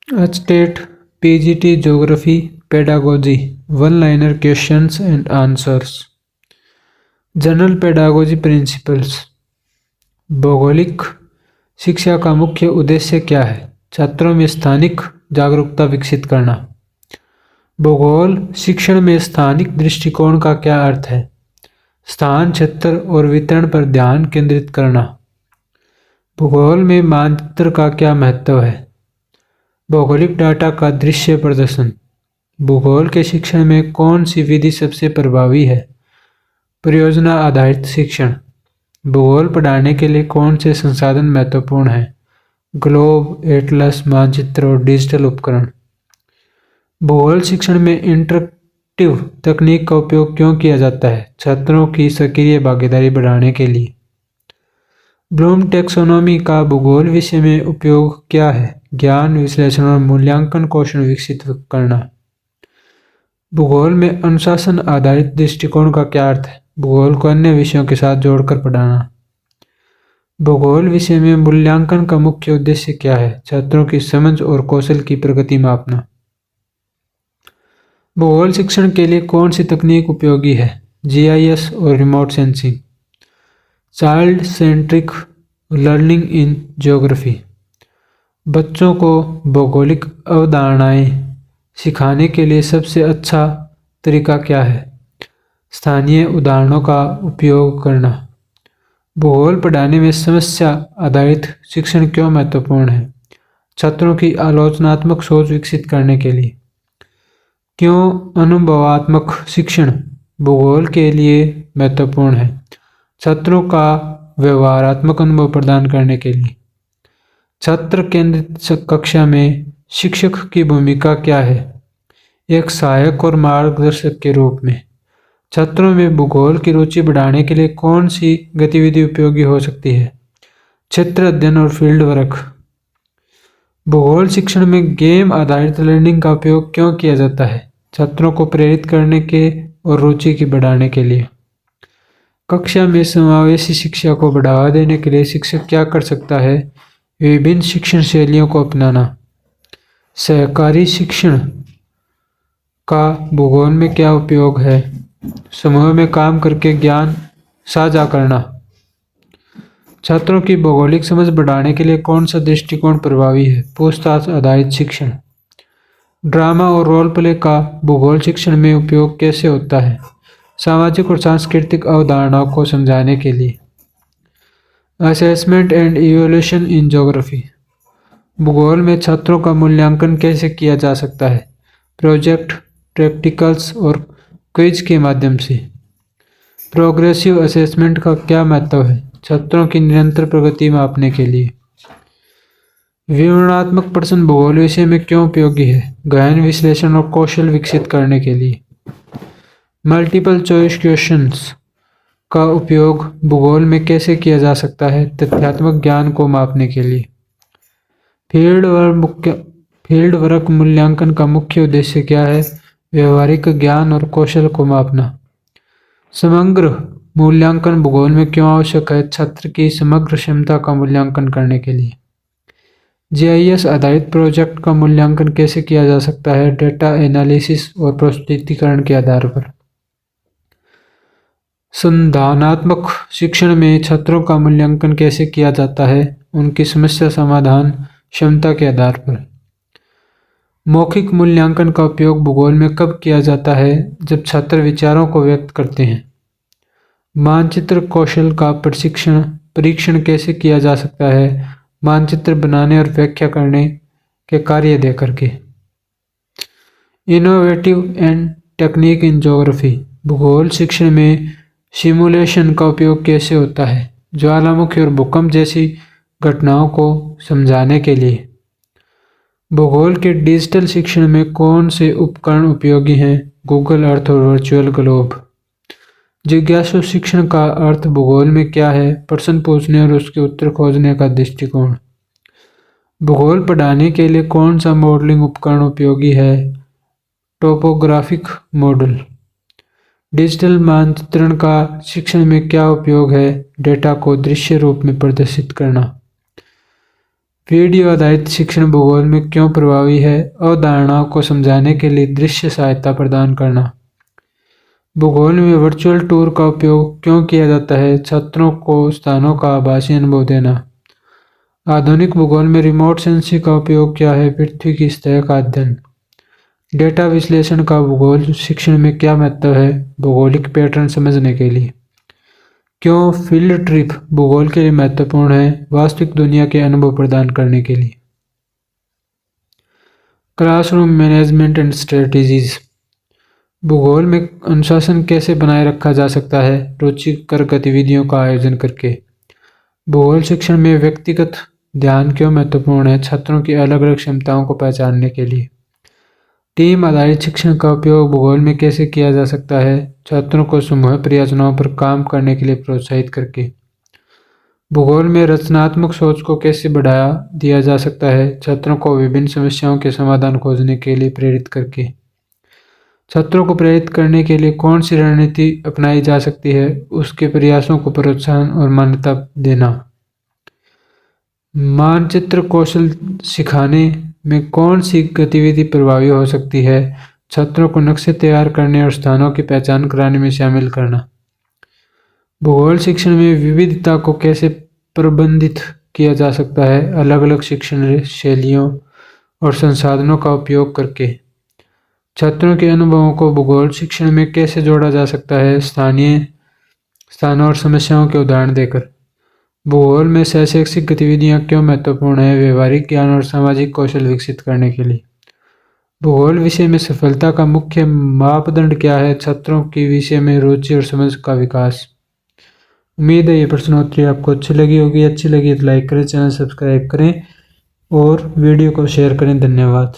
State PGT geography pedagogy one liner questions and answers. General pedagogy principles. भौगोलिक शिक्षा का मुख्य उद्देश्य क्या है? छात्रों में स्थानिक जागरूकता विकसित करना। भूगोल शिक्षण में स्थानिक दृष्टिकोण का क्या अर्थ है? स्थान, क्षेत्र और वितरण पर ध्यान केंद्रित करना। भूगोल में मानचित्र का क्या महत्व है? भौगोलिक डाटा का दृश्य प्रदर्शन। भूगोल के शिक्षण में कौन सी विधि सबसे प्रभावी है? परियोजना आधारित शिक्षण। भूगोल पढ़ाने के लिए कौन से संसाधन महत्वपूर्ण हैं? ग्लोब, एटलस, मानचित्र और डिजिटल उपकरण। भूगोल शिक्षण में इंटरैक्टिव तकनीक का उपयोग क्यों किया जाता है? छात्रों की सक्रिय भागीदारी बढ़ाने के लिए। ब्लूम टैक्सोनॉमी का भूगोल विषय में उपयोग क्या है? ज्ञान विश्लेषण और मूल्यांकन कौशल विकसित करना। भूगोल में अनुशासन आधारित दृष्टिकोण का क्या अर्थ है? भूगोल को अन्य विषयों के साथ जोड़कर पढ़ाना। भूगोल विषय में मूल्यांकन का मुख्य उद्देश्य क्या है? छात्रों की समझ और कौशल की प्रगति मापना। भूगोल शिक्षण के लिए कौन सी तकनीक उपयोगी है? जीआईएस और remote sensing. Child centric learning in geography. बच्चों को भौगोलिक अवधारणाएं सिखाने के लिए सबसे अच्छा तरीका क्या है? स्थानीय उदाहरणों का उपयोग करना। भूगोल पढ़ाने में समस्या आधारित शिक्षण क्यों महत्वपूर्ण है? छात्रों की आलोचनात्मक सोच विकसित करने के लिए। क्यों अनुभवात्मक शिक्षण भूगोल के लिए महत्वपूर्ण है? छात्रों का व्यवहारात्मक अनुभव प्रदान करने के लिए। छात्र केंद्रित कक्षा में शिक्षक की भूमिका क्या है? एक सहायक और मार्गदर्शक के रूप में। छात्रों में भूगोल की रुचि बढ़ाने के लिए कौन सी गतिविधि उपयोगी हो सकती है? क्षेत्र अध्ययन और फील्ड वर्क। भूगोल शिक्षण में गेम आधारित लर्निंग का उपयोग क्यों किया जाता है? छात्रों को प्रेरित करने के और रुचि की बढ़ाने के लिए। कक्षा में समावेशी शिक्षा को बढ़ावा देने के लिए शिक्षक क्या कर सकता है? विभिन्न शिक्षण शैलियों को अपनाना। सहकारी शिक्षण का भूगोल में क्या उपयोग है? समूह में काम करके ज्ञान साझा करना। छात्रों की भौगोलिक समझ बढ़ाने के लिए कौन सा दृष्टिकोण प्रभावी है? पूछताछ आधारित शिक्षण। ड्रामा और रोल प्ले का भूगोल शिक्षण में उपयोग कैसे होता है? सामाजिक और सांस्कृतिक अवधारणाओं को समझाने के लिए। Assessment and evaluation in geography. भूगोल में छात्रों का मूल्यांकन कैसे किया जा सकता है? प्रोजेक्ट, प्रैक्टिकल्स और क्विज के माध्यम से। प्रोग्रेसिव असेसमेंट का क्या महत्व है? छात्रों की निरंतर प्रगति मापने के लिए। विवरणात्मक प्रश्न भूगोल विषय में क्यों उपयोगी है? गहन विश्लेषण और कौशल विकसित करने के लिए। मल्टीपल चॉइस क्वेश्चंस का उपयोग भूगोल में कैसे किया जा सकता है? तथ्यात्मक ज्ञान को मापने के लिए। फील्ड वर्क मूल्यांकन का मुख्य उद्देश्य क्या है? व्यवहारिक ज्ञान और कौशल को मापना। समग्र मूल्यांकन भूगोल में क्यों आवश्यक है? छात्र की समग्र क्षमता का मूल्यांकन करने के लिए। जीआईएस आधारित प्रोजेक्ट का मूल्यांकन कैसे किया जा सकता है? डेटा एनालिसिस और प्रस्तुतिकरण के आधार पर। संधानात्मक शिक्षण में छात्रों का मूल्यांकन कैसे किया जाता है? उनकी समस्या समाधान क्षमता के आधार पर। मौखिक मूल्यांकन का उपयोग भूगोल में कब किया जाता है? जब छात्र विचारों को व्यक्त करते हैं। मानचित्र कौशल का परीक्षण कैसे किया जा सकता है? मानचित्र बनाने और व्याख्या करने के कार्य दे करके। Innovative and technique in geography. भूगोल शिक्षण में सिमुलेशन का उपयोग कैसे होता है? ज्वालामुखी और भूकंप जैसी घटनाओं को समझाने के लिए। भूगोल के डिजिटल शिक्षण में कौन से उपकरण उपयोगी हैं? गूगल अर्थ और वर्चुअल ग्लोब। जिज्ञासु शिक्षण का अर्थ भूगोल में क्या है? प्रश्न पूछने और उसके उत्तर खोजने का दृष्टिकोण। भूगोल पढ़ाने के लिए कौन सा मॉडलिंग उपकरण उपयोगी है? Topographic model. डिजिटल मानचित्रण का शिक्षण में क्या उपयोग है? डेटा को दृश्य रूप में प्रदर्शित करना। वीडियो आधारित शिक्षण भूगोल में क्यों प्रभावी है? अवधारणाओं को समझाने के लिए दृश्य सहायता प्रदान करना। भूगोल में वर्चुअल टूर का उपयोग क्यों किया जाता है? छात्रों को स्थानों का आभासी अनुभव देना। आधुनिक भूगोल में रिमोट सेंसिंग का उपयोग क्या है? पृथ्वी की सतह का अध्ययन। डेटा विश्लेषण का भूगोल शिक्षण में क्या महत्व है? भौगोलिक पैटर्न समझने के लिए। क्यों फील्ड ट्रिप भूगोल के लिए महत्वपूर्ण है? वास्तविक दुनिया के अनुभव प्रदान करने के लिए। Classroom management and strategies. भूगोल में अनुशासन कैसे बनाए रखा जा सकता है? रुचिकर गतिविधियों का आयोजन करके। भूगोल शिक्षण में व्यक्तिगत ध्यान क्यों महत्वपूर्ण है? छात्रों की अलग अलग क्षमताओं को पहचानने के लिए। टीम आधारित शिक्षण का उपयोग भूगोल में कैसे किया जा सकता है? छात्रों को समूह परियोजनाओं पर काम करने के लिए प्रोत्साहित करके। भूगोल में रचनात्मक सोच को कैसे बढ़ाया दिया जा सकता है? छात्रों को विभिन्न समस्याओं के समाधान खोजने के लिए प्रेरित करके। छात्रों को प्रेरित करने के लिए कौन सी रणनीति अपनाई जा सकती है? उसके प्रयासों को प्रोत्साहन और मान्यता देना। मानचित्र कौशल सिखाने में कौन सी गतिविधि प्रभावी हो सकती है? छात्रों को नक्शे तैयार करने और स्थानों की पहचान कराने में शामिल करना। भूगोल शिक्षण में विविधता को कैसे प्रबंधित किया जा सकता है? अलग अलग शिक्षण शैलियों और संसाधनों का उपयोग करके। छात्रों के अनुभवों को भूगोल शिक्षण में कैसे जोड़ा जा सकता है? स्थानीय स्थानों और समस्याओं के उदाहरण देकर। भूगोल में शैक्षिक गतिविधियां क्यों महत्वपूर्ण है? व्यवहारिक ज्ञान और सामाजिक कौशल विकसित करने के लिए। भूगोल विषय में सफलता का मुख्य मापदंड क्या है? छात्रों की विषय में रुचि और समझ का विकास। उम्मीद है ये प्रश्नोत्तरी आपको अच्छी लगी होगी। अच्छी लगी तो लाइक करें, चैनल सब्सक्राइब करें और वीडियो को शेयर करें। धन्यवाद।